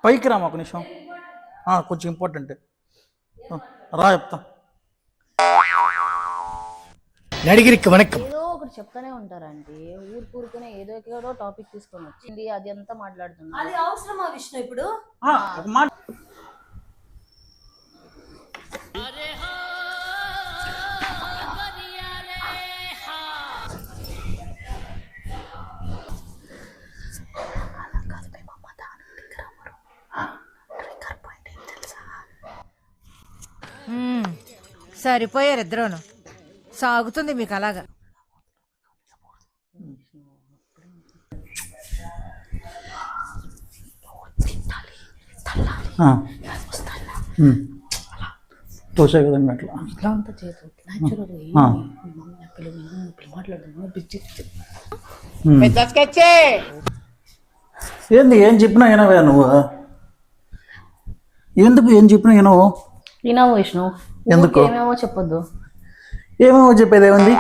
పైకి రా ఒక నిమిషం. కొంచెం ఇంపార్టెంట్ రా చెప్తా. నడిగిరికి వణకం. ఏదో ఒకటి చెప్తానే ఉంటారండి. ఊరుకునే ఏదో టాపిక్ తీసుకొని వచ్చింది అది అంతా మాట్లాడుతున్నారు. అది అవసరమా విష్ణు ఇప్పుడు? ఒక మాట సరిపోయారు ఇద్దరును. సాగుతుంది మీకు అలాగా. తోసే కదండి అట్లా ఇట్లా అంతా చేతు ఏంది ఏం చెప్పినా వినవే నువ్వు? ఎందుకు ఏం చెప్పినా వినవు? వినవు విష్ణు. ఎందుకు? ఏమేమో చెప్పొద్దు. ఏమేమో చెప్పేది ఏముంది?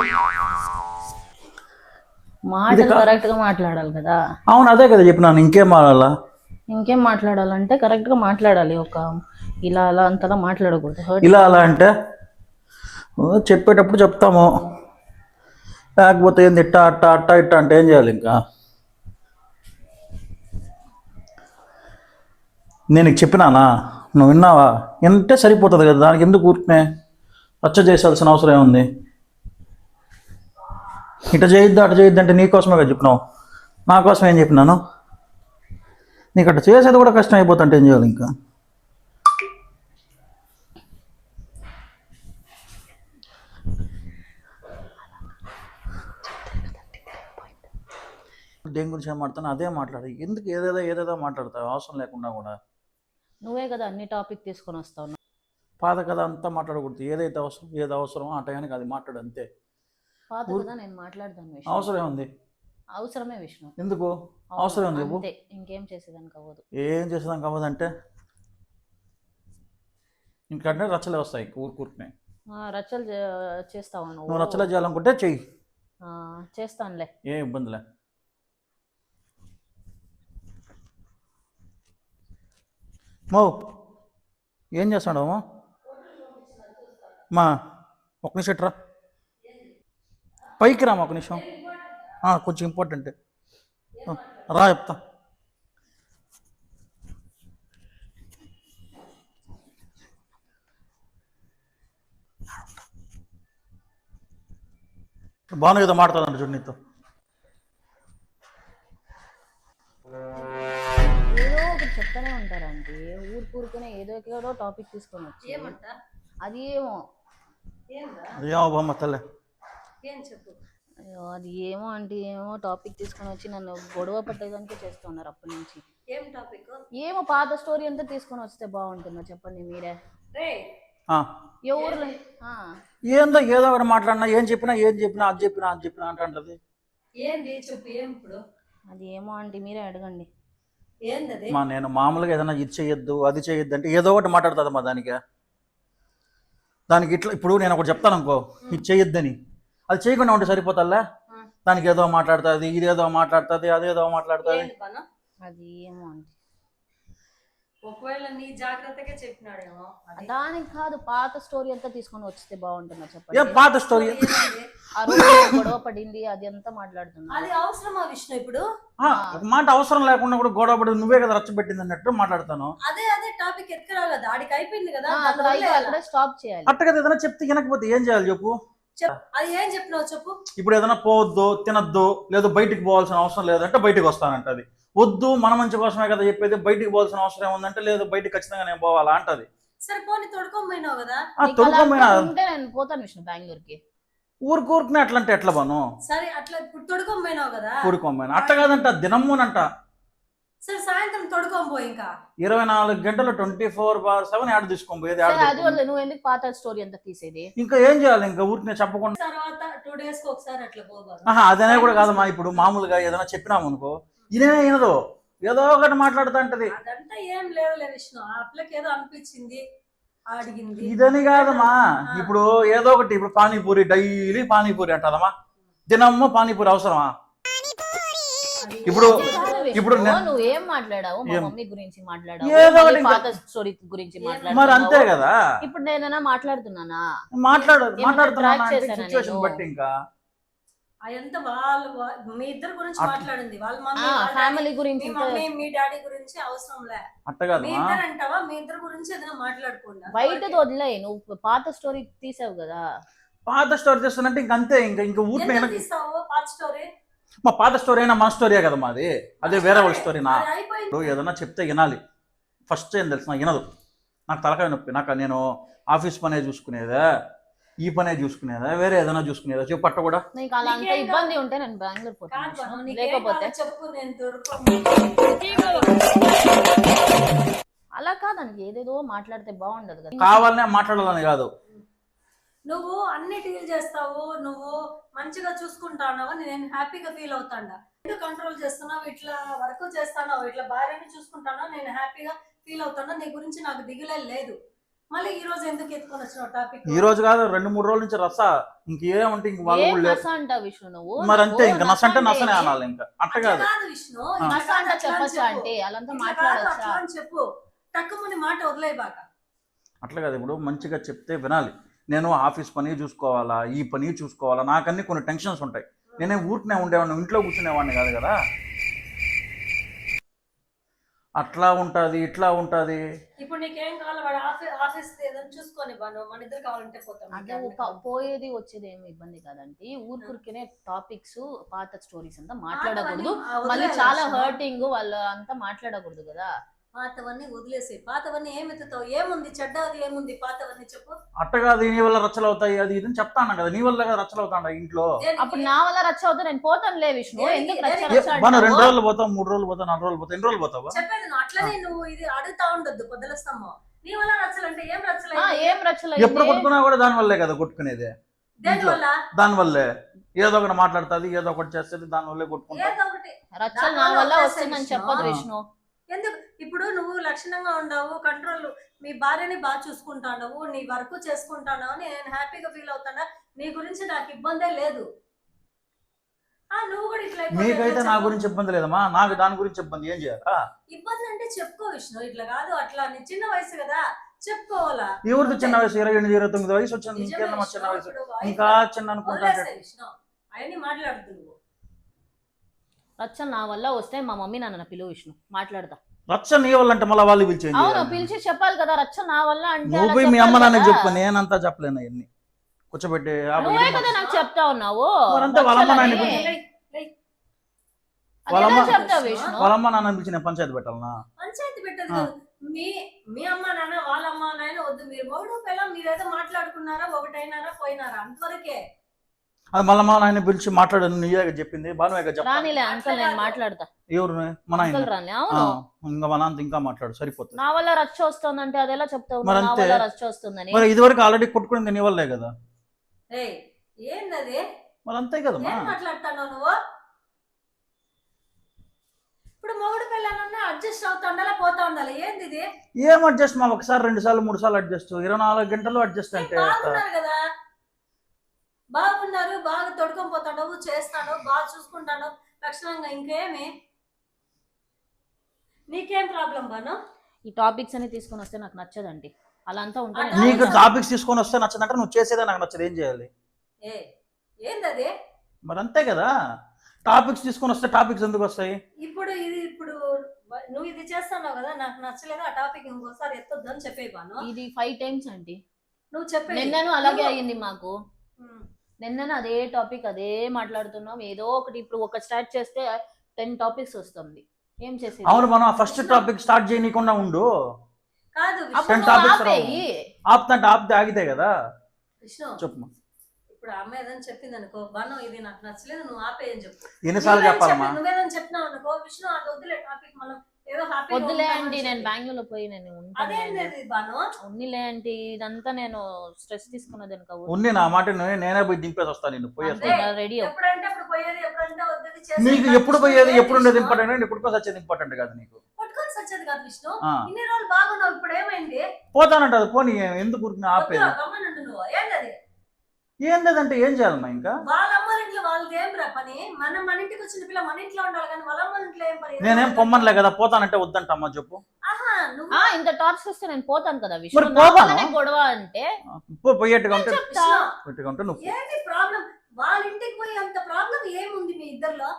మాటలు కరెక్ట్ గా మాట్లాడాలి కదా. అవును అదే కదా చెప్పినాను. ఇంకేం మాట్లాడాలా? ఇంకేం మాట్లాడాలంటే కరెక్ట్ గా మాట్లాడాలి. ఒక ఇలా అలా అంతలా మాట్లాడకూడదు. ఇలా అలా అంటే చెప్పేటప్పుడు చెప్తాము, లేకపోతే ఏంది ఇట్ట అట్ట అట్ట ఇట్ట అంటే ఏం చేయాలి? ఇంకా నేను నీకు చెప్పినానా? నువ్వు విన్నావా? వింటే సరిపోతుంది కదా, దానికి ఎందుకు ఊరికనే రచ్చ చేసాల్సిన అవసరం ఏముంది? ఇట చేయొద్దు అటు చేయొద్దు అంటే నీకోసమే కదా చెప్పినావు, నా కోసం ఏం చెప్పినాను? నీకు అట్లా చేసేది కూడా కష్టం అయిపోతుంటే ఏం చేయాలి? ఇంకా దేని గురించి ఏం మాట్లాడుతాను అదే మాట్లాడు. ఎందుకు ఏదేదో మాట్లాడతావు అవసరం లేకుండా కూడా? నువ్వే కదా అన్ని టాపిక్ తీసుకొని వస్తావు. పాత కథ అంతా మాట్లాడకూడదు. ఏది అవసరం ఆ టైంకి అది మాట్లాడు అంతే. పాత కదా నేను మాట్లాడతాను. అవసరం ఏముంది? అవసరమే విష్ణు. ఎందుకు అవసరం ఉంది? అంతే, ఇంకేం చేసేదానికి అవ్వదు. ఏం చేసేదానికి అవ్వదంటే ఇంకంటే రచ్చలే వస్తాయి ఊరుకూరుకునే. రచ్చలు చేస్తావు నువ్వు రచ్చలే చేయాలనుకుంటే చెయ్యి, చేస్తానులే, ఏం ఇబ్బందిలే. మో ఏం చేస్తాడు మా ఒక నిమిషం ఇట్రా, పైకి రా ఒక నిమిషం. కొంచెం ఇంపార్టెంట్ రా చెప్తా. బాగా ఏదో మాట్లాడుతుందంట చూడు నీతో. ఏదో ఒకటి చెప్తానే ఉంటారండి. ఊరుకునే ఏదో టాపిక్ తీసుకొని వచ్చి అది ఏమో బొమ్మ తల్లే. అయ్యో అది ఏమో అంటే ఏమో టాపిక్ తీసుకొని వచ్చి నన్ను గొడవ పట్టేదానికే చేస్తున్నారు అప్పటి నుంచి. ఏం టాపిక్? ఏమో పాత స్టోరీ అంతా తీసుకొని వస్తే బాగుంటుందో చెప్పండి మీరే. ఎవరు ఏందో ఏదో ఒకటి మాట్లాడినా ఏం చెప్పినా అది చెప్పినా అంటది. ఏంది చెప్పు? ఏం ఇప్పుడు? అది ఏమో అంటే మీరే అడగండి. ఏంది? నేను మామూలుగా ఏదైనా ఇది చేయొద్దు అది చేయొద్దు అంటే ఏదో ఒకటి మాట్లాడుతుందమ్మా. దానికి ఇట్లా ఇప్పుడు నేను ఒకటి చెప్తాను అనుకో, ఇది చేయొద్దని, అది చేయకుండా ఉంటే సరిపోతాలే. దానికి ఏదో మాట్లాడుతుంది, ఇదేదో మాట్లాడుతుంది, అదేదో మాట్లాడుతుంది. అది ఏమో అంటే ఒకవేళ నీ జాగ్రత్తగా చెప్పినాడేమో. దానికి కాదు, పాత స్టోరీ అంతా తీసుకొని వస్తే బాగుంటుందా చెప్పండి. ఏం పాత స్టోరీ? ఆ రోజు గొడవ పడింది అది అంతా మాట్లాడుతున్నా. అది అవసరమా విష్ణు ఇప్పుడు? ఒక మాట అవసరం లేకుండా కూడా గొడవ పడి నువ్వే కదా రచ్చబెట్టింది అన్నట్టు మాట్లాడతాను. అదే టాపిక్ ఎత్తుకురావు కదా, ఆడికి అయిపోయింది కదా, అక్కడ స్టాప్ చేయాలి. అట్ట కదా ఏదైనా చెప్తే వినకపోతే ఏం చేయాలి చెప్పు? అది ఏం చెప్పినావు చెప్పు. ఇప్పుడు ఏదైనా పోవద్దు తినద్దు లేదు బయటికి పోవాల్సిన అవసరం లేదంటే బయటికి వస్తానంటది. వద్దు మన మంచి కోసమే కదా చెప్పేది, బయటికి పోవాల్సిన అవసరం ఏముందంటే లేదు బయటికి ఖచ్చితంగా నేను పోవాలా అంటది. సరే పోనీ తొడుకోపోయినావు కదా. నేను పోతాను విష్ణు బెంగళూరుకి. ఊరుకూరుకునే అట్లా అంటే ఎట్లా బాను? సరే అట్లా ఇప్పుడు తొడుకోపోయినావు కదా. ఊరుకోమైనా అట్లా కాదంట, దినమ్మునంట. సరే సాయంత్రం తొడుకోబోయి ఇంకా 24 గంటలు 24/7 యాడ్ తీసుకొని పోయేది. అది వల్ల నువ్వు ఎందుకు పాత స్టోరీ అంతా తీసేది? ఇంకా ఏం చేయాలి? ఇంకా ఊరికి చెప్పకుండా తర్వాత 2 days కి ఒకసారి అట్లా పోవాలి. అదనే కూడా కాదమ్మా. ఇప్పుడు మామూలుగా ఏదైనా చెప్పినాము అనుకో, ఇదే వినదు, ఏదో ఒకటి మాట్లాడుతూ ఉంటది. అదంతా ఏం లేదులే విష్ణు, ఆ పిల్లకి ఏదో అనిపించింది అడిగింది. ఇదని కాదమ్మా. ఇప్పుడు ఏదో ఒకటి, ఇప్పుడు పానీపూరి డైలీ పానీపూరి అంటదమ్మా. దినమ్మ పానీపూరి అవసరమా? ఇప్పుడు విష్ణు, ఇప్పుడు నువ్వు ఏం మాట్లాడావు? మా మమ్మీ గురించి మాట్లాడావు, ఏదో ఒకటి మళ్ళీ పాత స్టోరీ గురించి మరి మాట్లాడావు. అంతే కదా, ఇప్పుడు నేనైనా మాట్లాడుతున్నానా? మాట్లాడుతున్నా track చేశానా సిచ్యువేషన్ నేను? బట్టి ఇంకా అదంతా మీ ఇద్దరు గురించి మాట్లాడింది. వాళ్ళ మమ్మీ ఫ్యామిలీ గురించి మీ మమ్మీ మీ డాడీ గురించి అవసరం లే. అట్ట కాదు మీ ఇద్దరు అంటావా? మీ ఇద్దరు గురించి ఏదైనా మాట్లాడుకోండి. బయటది వదిలే, నువ్వు పాత స్టోరీ తీసావు కదా. పాత స్టోరీ చేస్తున్నట్టే ఇంక అంతే, ఇంకా ఊరికి ఎందుకు తీస్తావు పాత స్టోరీ? మా పాత స్టోరీ అయినా మన స్టోరీయే కదా మాది, అదే వేరే వాళ్ళ స్టోరీనా? అది అయిపోయింది. ఇప్పుడు ఏదన్నా చెప్తే వినాలి. ఫస్ట్ ఏం తెలుసు, నాకు వినదు, నాకు తలకాయ నొప్పి. నాకు నేను ఆఫీస్ పనే చూసుకునేదా, ఈ పనే చూసుకునేదా, వేరే ఏదైనా చూసుకునేదా చెప్పు. పట్ట కూడా నీకు అలా అంత ఇబ్బంది ఉంటే నేను బెంగళూరు కాదు పోతాను బాను, విష్ణు. నీకేం లేకపోతే కావాలో చెప్పు, నేను అలా కాదండి, ఏదేదో మాట్లాడితే బాగుండదు కదా. కావాలనే మాట్లాడాలని కాదు. నువ్వు అన్ని డీల్ చేస్తావు, నువ్వు మంచిగా చూసుకుంటావు, నేను హ్యాపీగా ఫీల్ అవుతాడా. ఎందుకు కంట్రోల్ చేస్తున్నావు, ఇట్లా వర్క్ చేస్తాను, ఇట్లా భార్యని చూసుకుంటాను, నేను హ్యాపీగా ఫీల్ అవుతాడా. నీ గురించి నాకు దిగులే లేదు. మళ్ళీ ఈ రోజు ఎందుకు ఎత్తుకొని వచ్చిన టాపిక్? ఈ రోజు కాదు, 2-3 రోజుల నుంచి రస. ఇంకేమంటే ఇంక వాళ్ళు ఏం కూడా లేరు. నస అంటావు విష్ణు నువ్వు? మరి అంతే, ఇంకా నస అంటే నస నసనే అనాలి, ఇంకా అట్ట కాదు. కాదు విష్ణు, నస అంటే చెప్పచ్చా అంటే అలంతా మాట్లాడచ్చా అని చెప్పు. తక్కువని మాట వదిలే బాగా. అట్లా కాదు, ఇప్పుడు మంచిగా చెప్తే వినాలి. నేను ఆఫీస్ పని చూసుకోవాలా, ఈ పని చూసుకోవాలా, నాకన్నీ కొన్ని టెన్షన్స్ ఉంటాయి. నేనే ఊరికనే ఉండేవాడిని, ఇంట్లో కూర్చునేవాడిని కాదు కదా. అట్లా ఉంటుంది, ఇట్లా ఉంటుంది. ఇప్పుడు నీకేం కావాలి, వాడు ఆఫీస్ ఏదైనా చూసుకొని బాను, మన ఇద్దరు కావాలంటే అంటే పోతాం. పోయేది వచ్చేది ఏమి ఇబ్బంది కాదండి. ఊరికనే టాపిక్స్ పాత స్టోరీస్ అంతా మాట్లాడకూడదు. మళ్ళీ చాలా హర్టింగ్, వాళ్ళు అంతా మాట్లాడకూడదు కదా. పాతవన్నీ వదిలేసి, పాతవన్నీ ఏమెత్తుతావు? ఏముంది చెడ్డది, ఏముంది పాతవన్నీ చెప్పు. అట్ట కాదు, నీ వల్ల రచ్చలు అవుతాయి, అది ఇది చెప్తాను కదా. నీ వల్ల కదా రచ్చలు అవుతాడా ఇంట్లో? అప్పుడు నా వల్ల రచ్చ అవుతా నేను పోతానులే విష్ణు. ఎందుకు రచ్చ మనం 2 అంటావు? రోజులు పోతాం, 3 రోజులు పోతాం, 4 రోజులు పోతాం, ఎన్ని రోజులు పోతావా? చెప్పేది నువ్వు అట్లనే, నువ్వు ఇది అడుగుతా ఉండొద్దు పొద్దుల స్తంభం. నీ వల్ల రచ్చలంటే ఏం రచ్చలు? ఏం రచ్చలు? ఎప్పుడు కొట్టుకున్నా కూడా దాని వల్లే కదా కొట్టుకునేది. దేని వల్ల? దాని వల్లే ఏదో ఒకటి మాట్లాడుతుంది, ఏదో ఒకటి చేస్తుంది, దాని వల్లే కొట్టుకుంటా. ఏదో ఒకటి రచ్చలు నా వల్ల వస్తుందని చెప్పదు విష్ణు. ఎందుకు? ఇప్పుడు నువ్వు లక్షణంగా ఉండవు, కంట్రోల్, మీ భార్యని బాగా చూసుకుంటావు, నీ వర్క్ చేసుకుంటాను, నేను హ్యాపీగా ఫీల్ అవుతానా. నీ గురించి నాకు ఇబ్బందే లేదు. నువ్వు కూడా ఇట్లా మీకైతే నా గురించి ఇబ్బంది లేదమ్మా, నాకు దాని గురించి ఇబ్బంది. ఏం చేయాలా? ఇబ్బంది అంటే చెప్పుకో విష్ణు, ఇట్లా కాదు అట్లా. నీ చిన్న వయసు కదా, చెప్పుకోవాలా. ఎవరితో చిన్న వయసు? 28, 29 వయసు వచ్చింది, ఇంకేందమ్మా చిన్న వయసు? ఇంకా చిన్న అనుకుంటా. విష్ణు అవన్నీ మాట్లాడుతు నువ్వు. రచ్చలు నా వల్ల వస్తే మా మమ్మీ నాన్న పిలువు విష్ణు, మాట్లాడతా. రచ్చ నీ వల్ల అంటే మళ్ళీ వాళ్ళు పిలిచేయండి. అవును, పిలిచి చెప్పాలి కదా రచ్చ నా వల్ల అంటే. నువ్వు పోయి మీ అమ్మ నాన్నకి చెప్పు, నేనంతా చెప్పలేను అవన్నీ. కూర్చోబెట్టి నువ్వే కదా నాకు చెప్తా ఉన్నావు. వాళ్ళ అమ్మ నాన్న పిలిచి నేను పంచాయతీ పెట్టాలనా? పంచాయతీ పెట్టదు కాదు. మీ అమ్మ నాన్న వాళ్ళ అమ్మ నాయన వద్దు, మీరు మొగుడు పిల్ల మీరేదో మాట్లాడుకున్నారా, ఒకటైనారా, పోయినారా, అంతవరకే. అది మళ్ళీ మా నాయన పిలిచి మాట్లాడను, నీయే చెప్పింది, బానువే చెప్పాలి. రానిలే అంకల్, నేను మాట్లాడతా. ఎవరు? మా నాయన. ఇంకా మా నాన్న ఇంకా మాట్లాడు, సరిపోతుంది. నా వల్ల రచ్చ వస్తుందంటే అది ఎలా చెప్తావు? మరి నా అంతే. వల్ల రచ్చ వస్తుందని. మరి ఇదివరకు ఆల్రెడీ కొట్టుకునింది నీ వల్లే కదా. ఏందది? మరి అంతే కదమ్మా. ఏం మాట్లాడుతున్నావు నువ్వు? ఇప్పుడు మొగుడు పిల్లలన్నా అడ్జస్ట్ అవుతా ఉండాలా, పోతా ఉండాలి. ఏంది ఇది? ఏం అడ్జస్ట్ మా? ఒకసారి 2 సార్లు 3 సార్లు అడ్జస్ట్, 24 గంటలు అడ్జస్ట్ అంటే. బాగున్నారు కదా, బాగున్నారు, బాగా తొడుకొని పోతాడు, చేస్తాడు, బాగా చూసుకుంటాడు లక్షణంగా. ఇంకేమి నీకేం ప్రాబ్లం బాను? ఈ టాపిక్స్ అని తీసుకొని వస్తే నాకు నచ్చదండి. అలా అంతా ఉంటా. నీకు టాపిక్స్ తీసుకొని వస్తే నచ్చదంటే నువ్వు చేసేదే నాకు నచ్చదు. ఏం చేయాలి? ఏందది? మరి అంతే కదా, టాపిక్స్ తీసుకొని వస్తే టాపిక్స్ ఎందుకు వస్తాయి? ఇప్పుడు నువ్వు ఇది చేస్తున్నావు కదా, నాకు నచ్చలేదు, ఆ టాపిక్ ఇంకోసారి ఎత్తొద్దు అని చెప్పే బాను. ఇది 5 times అండి. నువ్వు చెప్పే. నిన్నను అలాగే అయ్యింది మాకు. నిన్న అదే టాపిక్ అదే మాట్లాడుతున్నాం. ఏదో ఒకటి ఇప్పుడు ఒక స్టార్ట్ చేస్తే 10 టాపిక్స్ వస్తుంది. ఏం చేసేది? అవును, మనం ఫస్ట్ టాపిక్ స్టార్ట్ చేయకుండా ఉండు. కాదు ఆపితే ఆగితే కదా. విష్ణు చెప్పు. ఇప్పుడు అమ్మ ఏదైనా చెప్పింది అనుకో, బాను ఇది నాకు నచ్చలేదు, నువ్వు ఆపేయని చెప్పు. ఎన్నిసార్లు చెప్పాలమ్మా? నువ్వేదని చెప్పినావు అనుకో, విష్ణు అది వద్దులే టాపిక్, మనం ఏదో హ్యాపీ. వద్దులే అండి, నేను బెంగళూరులో పోయి నేను అదేంటి బాను? ఉన్నిలే అంటే ఇదంతా నేను స్ట్రెస్ తీసుకున్నది అనుకో. ఉన్ని నా మాట నేనే పోయి దింపేసి వస్తాను, నిన్ను పోయి రెడీ. ఎప్పుడంటే అప్పుడు పోయేది, ఎప్పుడంటే వద్దు. నీకు ఎప్పుడు పోయేది, ఎప్పుడు ఉండేది ఇంపార్టెంట్, ఎప్పుడు వచ్చేది ఇంపార్టెంట్ కాదు. నీకు కొట్టుకొని సచ్చేది కాదు విష్ణు. ఇన్ని రోజులు బాగున్నావు, ఇప్పుడు ఏమైంది? పోతానంటది. పోనీ ఎందుకు ఆపేది? గమ్మనుండు నువ్వు. ఏంటది? ఏంటంటే ఏం చేయాలమ్మా? ఇంకా వాళ్ళమ్మ వాళ్ళ ఇంట్లో వాళ్ళకి ఏం రా పని? మన ఇంటికి వచ్చిన పిల్ల మన ఇంట్లో ఉండాలి కానీ వాళ్ళ అమ్మ ఇంట్లో ఏం పని? నేనేం పొమ్మనిలే కదా, పోతానంటే వద్దంటమ్మా చెప్పు. ఆహా, నువ్వు ఇంత టార్చర్ వస్తే నేను పోతాను కదా మరి విష్ణు. పోతాను. నాతోనే గొడవ అంటే పోయేట్టుగా ఉంటే చెప్తా. పోయేట్టుగా ఉంటే నువ్వు ఏంటి ప్రాబ్లం? వాళ్ళ ఇంటికి పోయి అంత ప్రాబ్లం ఏముంది మీ ఇద్దరిలో?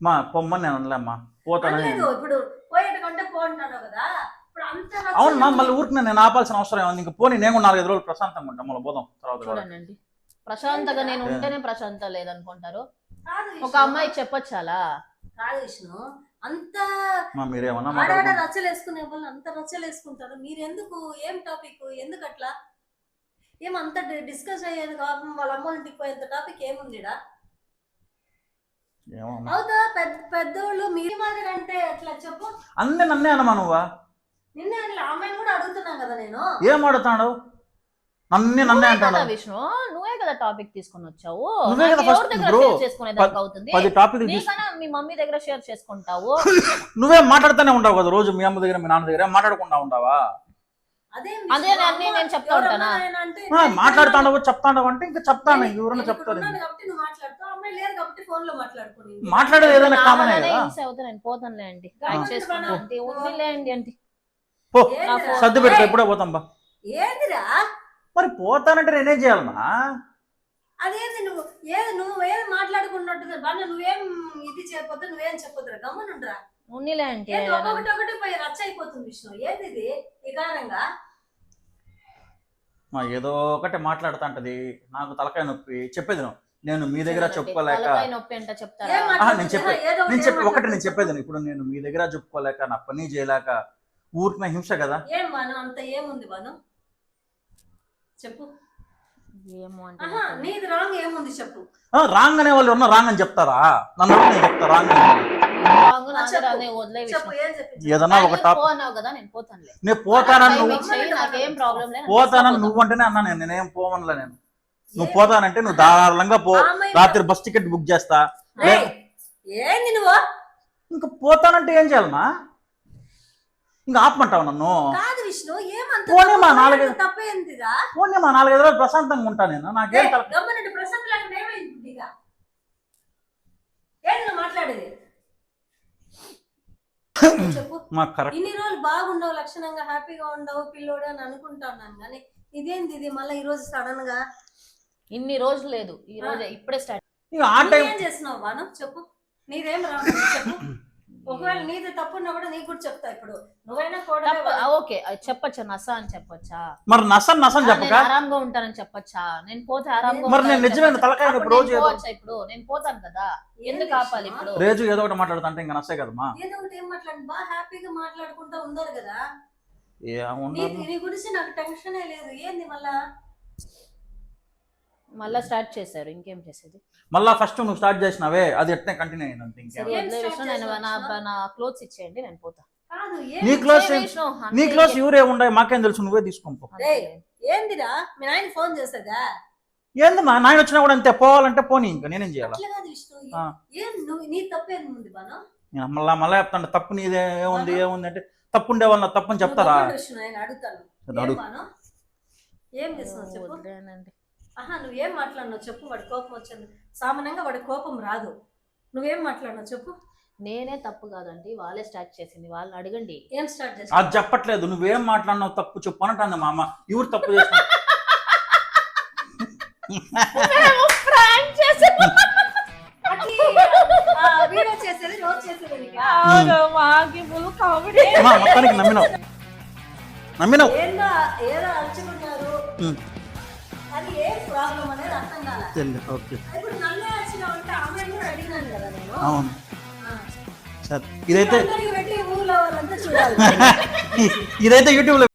మా పొమ్మని నేను అనలేమ్మా, పోతానని. అనలేదు. ఇప్పుడు పోయేటంటే పో అంటాను కదా. ఇప్పుడు అంత అవునమ్మా, మళ్ళీ ఊరికి నేను ఆపాల్సిన అవసరం ఏముంది? ఇంకా పోనీ నేను 4-5 రోజులు ప్రశాంతంగా ఉంటాం, మళ్ళీ పోదాం తర్వాత. చూడండి, ప్రశాంతంగా నేను ఉంటేనే ప్రశాంత లేదనుకుంటారు. కాదు ఒక అమ్మాయికి చెప్పొచ్చాలా? కాదు విష్ణు, అంత మీరేమన్నా ఆడాడ మాట్లాడుకో. రచ్చలు వేసుకునే వాళ్ళు అంత రచ్చలు వేసుకుంటారు. మీరు ఎందుకు? ఏం టాపిక్? ఎందుకు అట్లా? ఏమంత డిస్కస్ అయ్యేది కాదు. వాళ్ళ అమ్మ ఇంటికి పోయేంత టాపిక్ ఏముందిడా? ఏమమ్మా అవుతా పెద్దోళ్ళు మీరు మాదిరి అంటే ఎట్లా చెప్పు? అన్నీ నన్నే అనమా నువ్వా? నిన్నే అట్లా అమ్మాయిని కూడా అడుగుతున్నాను కదా నేను. ఏం అడుగుతాడు? నన్నే నువ్వే అంటాడు. కదా విష్ణు, నువ్వే కదా టాపిక్ తీసుకొని వచ్చావు. నువ్వే కదా నాకు first ఎవరి దగ్గర bro, షేర్ చేసుకునేదాకా అవుతుంది? 10 టాపిక్లు నీకన్నా మీ మమ్మీ దగ్గర షేర్ చేసుకుంటావు. నువ్వే మాట్లాడుతూనే ఉంటావు కదా రోజు, మీ అమ్మ దగ్గర మీ నాన్న దగ్గర మాట్లాడకుండా ఉంటావా? అదే అదే అన్నీ నేను చెప్తా ఉంటానా? మాట్లాడుతాండవు చెప్తాండవు అంటే ఇంకా చెప్తాను, ఎవరైనా చెప్తారు. కాబట్టి నువ్వు మాట్లాడుతావు, అమ్మాయి లేదు కాబట్టి ఫోన్ లో మాట్లాడుకోండి. మాట్లాడేది ఏదైనా కామనే కదా. నేను పోతానులే అండి, చేసుకుంటా అంటే వదిలే అండి. పో, సర్ది పెట్టుకో, ఎప్పుడో పోతాం బా. ఏందిరా? మరి పోతానంటే నేనేం చేయాలమ్మా? అదేంది నువ్వేం మాట్లాడుకున్నట్టు బాగా నువ్వేం ఇది చెప్పొద్దు, నువ్వేం చెప్పొద్దురా, గమ్మనుండ్రా. ఉన్నిలే అంటే ఒకటి పోయి రచ్చ అయిపోతుంది విష్ణు. ఏంది ఇది వికారంగా? ఏదో ఒకటి మాట్లాడుతాంటది, నాకు తలకాయ నొప్పి. చెప్పేది నేను మీ దగ్గర చెప్పుకోలేక. నొప్పి అంటే చెప్తారా? ఏం మాట్లాడుతున్నా? ఏదో ఒకటి ఏం ఒకటి నేను మాట్లాడుతున్నా? చెప్పేది, ఇప్పుడు నేను మీ దగ్గర చెప్పుకోలేక, నా పని చేయలేక ఊరికి హింస కదా. ఏం బాను అంత ఏముంది బాను? చెప్పు. ఏమో అంటే ఆహా, నీది రాంగ్ ఏముంది చెప్పు. రాంగ్ అనే వాళ్ళు ఉన్న రాంగ్ అని చెప్తారా? నన్ను అడిగితే నేను చెప్తా రాంగ్ అని. రాంగు నాదే రాదే, వదిలే చెప్పు, విష్ణు. ఏం చెప్పి ఏదన్నా ఒక టాప్ పోన్నావు కదా, నేను పోతానులే. నేను పోతానని టైం నువ్వు ఇచ్చేయి, నాకేం ప్రాబ్లం లేదు. పోతానని నువ్వు అంటేనే అన్నా, నేనేం పోవనులే. నేను నువ్వు పోతానంటే నువ్వు ధారాళంగా పో, రాత్రి బస్ టికెట్ బుక్ చేస్తా. ఏంది నువ్వు? ఇంకా పోతానంటే ఏం చేయాలమ్మా? ఇంకా ఆపమంటావు నన్ను? కాదు విష్ణు, ఏమంత పోనీ మా 4-5 తప్పేందిరా? పోనీ మా 4-5 రోజులు ప్రశాంతంగా ఉంటా నేను. నాకేం తల గమ్మనండి ప్రసంగ లాగా ఏమైంది ఇక? ఏంది నువ్వు మాట్లాడేది? చెప్పు. మా కరెక్ట్. ఇన్ని రోజులు బాగుండవు, లక్షణంగా హ్యాపీగా ఉండవు పిల్లోడు అని అనుకుంటాను కానీ ఇదేంది ఇది మళ్ళీ ఈ రోజు సడన్ గా? ఇన్ని రోజులు లేదు, ఈ రోజు ఇప్పుడే స్టార్ట్. ఇక ఆ టైం ఏం చేస్తున్నావు బాను? చెప్పు. నీదేం రాదు చెప్పు. ఒకవేళ నీది తప్పున్నా కూడా నీకు కూడా చెప్తా. ఇప్పుడు నువ్వైనా కూడా ఓకే, చెప్పొచ్చా? నస అని చెప్పొచ్చా? మరి నసం చెప్పక ఆరాంగా ఉంటానని చెప్పొచ్చా? నేను పోతే ఆరాంగా మరి నేను నిజమైన తలకాయ అప్పుడు రోజు నేను ఏదో పోవచ్చా? ఇప్పుడు నేను పోతాను కదా, ఎందుకు ఆపాలి ఇప్పుడు? రోజు ఏదో ఒకటి మాట్లాడుతుంటే ఇంకా నచ్చే కదమ్మా. ఏదో ఒకటి ఏం మాట్లాడి బాగా హ్యాపీగా మాట్లాడుకుంటా ఉన్నారు కదా. ఏముండదు. నీ గురించి నాకు టెన్షనే లేదు. ఏంది మళ్ళా స్టార్ట్ చేశారు, ఇంకేం చేసేది? మళ్ళా ఫస్ట్ నువ్వు స్టార్ట్ చేసినావే, అది ఎట్నే కంటిన్యూ అయింది అంతే. ఇంకేం సరే, వదిలే విష్ణు, నా క్లోత్స్ ఇచ్చేయండి, నేను పోతా. కాదు నీ క్లోజ్ ఏ విష్ణు, నీ అంతే. క్లోజ్ ఎవరే ఉండే మాకేం తెలుసు, నువ్వే తీసుకోపో. అంతే. ఏందిరా మీ నాయన ఫోన్ చేసేదా? ఏందమ్మా నాయన వచ్చినా కూడా అంతే, పోవాలంటే పోనీ, ఇంకా నేనేం చేయాలి? అట్లా కాదు విష్ణు. ఆ. ఏం నువ్వు నీ తప్పేముంది బాను? నేను మళ్ళా చెప్తాను తప్పు నీదే ఏముంది అంటే, తప్పు ఉండే వాళ్ళ తప్పని చెప్తారా? నువ్వు గమ్మున విష్ణు, నేను అడుగుతాను. అది ఏం అడుగు. బాను? ఏం చేస్తున్నావు చెప్పు. వదిలేనండి. ఆహా, నువ్వేం మాట్లాడినావు చెప్పు. వాడి కోపం వచ్చింది. సామాన్యంగా వాడి కోపం రాదు. నువ్వేం మాట్లాడినావు చెప్పు. నేనే తప్పు కాదండి, వాళ్ళే స్టార్ట్ చేసింది, వాళ్ళని అడగండి. ఏం స్టార్ట్ అది చేస్తావు? చెప్పట్లేదు, నువ్వేం మాట్లాడినావు తప్పు చెప్పు అంటుంది మా అమ్మ. ఎవరు తప్పు చేసిన వీడియో చేసేది రోజు చేసేది నీకా? మొత్తానికి నమ్మినావు. ఏదో అలచుకున్నారు. అది ఏం ప్రాబ్లం అనేది అర్థం కాలే. ఓకే, ఇప్పుడు నన్నే అరిచినావు అంటే అమ్మాయిని కూడా అడిగినాను కదా నేను. అవును. సరే, ఇదైతే అందరికీ పెట్టి ఊర్లో వాళ్ళంతా చూడాలి. ఇదైతే యూట్యూబ్ లో